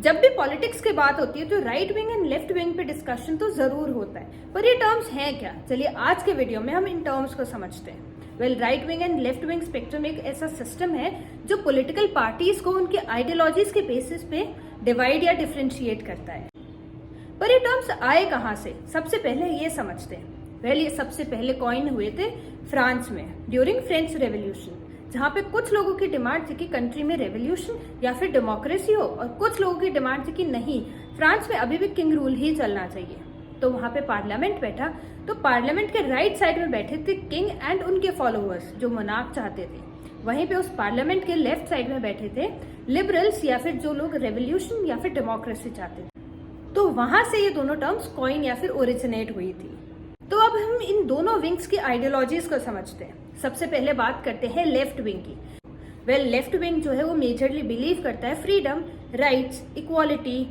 जब भी पॉलिटिक्स की बात होती है तो right wing and left wing पे डिस्कशन तो जरूर होता है, पर ये टर्म्स हैं क्या? चलिए आज के वीडियो में हम इन टर्म्स को समझते हैं। Right wing and left wing spectrum एक ऐसा सिस्टम है जो पॉलिटिकल पार्टीज को उनके आइडियोलॉजीज के बेसिस पे डिवाइड या डिफरेंशिएट करता है। पर ये टर्म्स आए कहाँ से? सबसे पहले ये समझते हैं। ये सबसे पहले कॉइन हुए थे फ्रांस में ड्यूरिंग फ्रेंच रेवोल्यूशन, जहाँ पे कुछ लोगों की डिमांड थी कि कंट्री में रेवोल्यूशन या फिर डेमोक्रेसी हो, और कुछ लोगों की डिमांड थी कि नहीं, फ्रांस में अभी भी किंग रूल ही चलना चाहिए। तो वहां पे पार्लियामेंट बैठा, तो पार्लियामेंट के राइट साइड में बैठे थे किंग एंड उनके फॉलोअर्स जो मोनार्क चाहते थे। वहीं पे उस पार्लियामेंट के लेफ्ट साइड में बैठे थे लिबरल्स या फिर जो लोग रेवोल्यूशन या फिर डेमोक्रेसी चाहते थे। तो वहां से ये दोनों टर्म्स कॉइन या फिर ओरिजिनेट हुई थी। तो अब हम इन दोनों विंग्स की आइडियोलॉजीज को समझते हैं। सबसे पहले बात करते हैं लेफ्ट विंग की। लेफ्ट विंग जो है वो मेजरली बिलीव करता है freedom, rights, equality,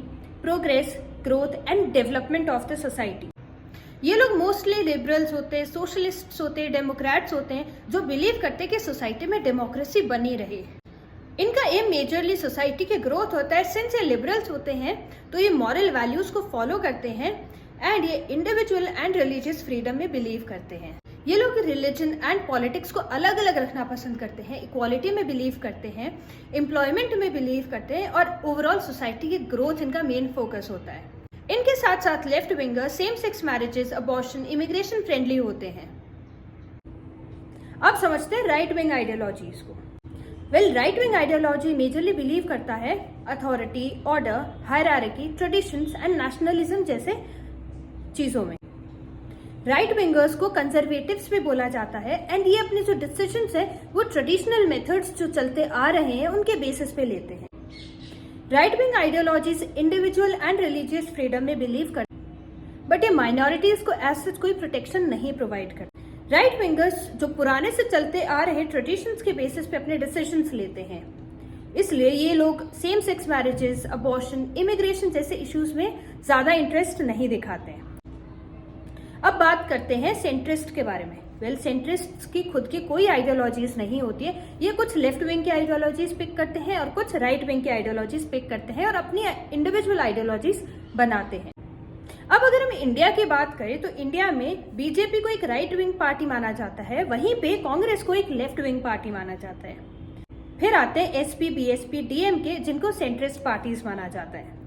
progress, growth and development of the society. ये लोग मोस्टली लिबरल्स होते हैं, सोशलिस्ट्स होते हैं, डेमोक्रेट्स होते हैं, जो बिलीव करते हैं कि सोसाइटी में डेमोक्रेसी बनी रहे। इनका एम मेजरली सोसाइटी के ग्रोथ होता है। सिंस ये लिबरल्स होते हैं तो ये मॉरल वैल्यूज को फॉलो करते हैं एंड ये इंडिविजुअल एंड रिलीजियस फ्रीडम में बिलीव करते हैं। ये लोग रिलीजन एंड पॉलिटिक्स को अलग अलग रखना पसंद करते हैं, इक्वालिटी में बिलीव करते हैं, एम्प्लॉयमेंट में बिलीव करते हैं और ओवरऑल सोसाइटी की ग्रोथ इनका मेन फोकस होता है। इनके साथ साथ left wingers same sex marriages, abortion, immigration friendly होते हैं। अब समझते हैं राइट विंग आइडियोलॉजीज को। Right wing ideology majorly believe करता है authority, order, hierarchy, traditions and nationalism जैसे चीजों में। राइट विंगर्स को कंजर्वेटिव्स भी बोला जाता है एंड ये अपने जो डिसीजंस है वो ट्रेडिशनल मेथड्स जो चलते आ रहे हैं उनके बेसिस पे लेते हैं। Right wing ideologies individual and religious freedom में बिलीव करते हैं, बट ये माइनॉरिटीज को एज सच कोई प्रोटेक्शन नहीं प्रोवाइड करते। राइट विंगर्स जो पुराने से चलते आ रहे ट्रेडिशंस के बेसिस पे अपने डिसीजंस लेते हैं, इसलिए ये लोग same sex marriages, abortion, immigration जैसे इश्यूज में ज्यादा इंटरेस्ट नहीं दिखाते हैं। अब बात करते हैं सेंट्रिस्ट के बारे में। सेंट्रिस्ट की खुद की कोई आइडियोलॉजीज नहीं होती है। ये कुछ लेफ्ट विंग की आइडियोलॉजीज पिक करते हैं और कुछ राइट विंग की आइडियोलॉजीज पिक करते हैं और अपनी इंडिविजुअल आइडियोलॉजीज बनाते हैं। अब अगर हम इंडिया की बात करें तो इंडिया में बीजेपी को एक राइट विंग पार्टी माना जाता है, वहीं पे कांग्रेस को एक लेफ्ट विंग पार्टी माना जाता है। फिर आते हैं एसपी, बीएसपी, डीएमके जिनको सेंट्रिस्ट पार्टीज माना जाता है।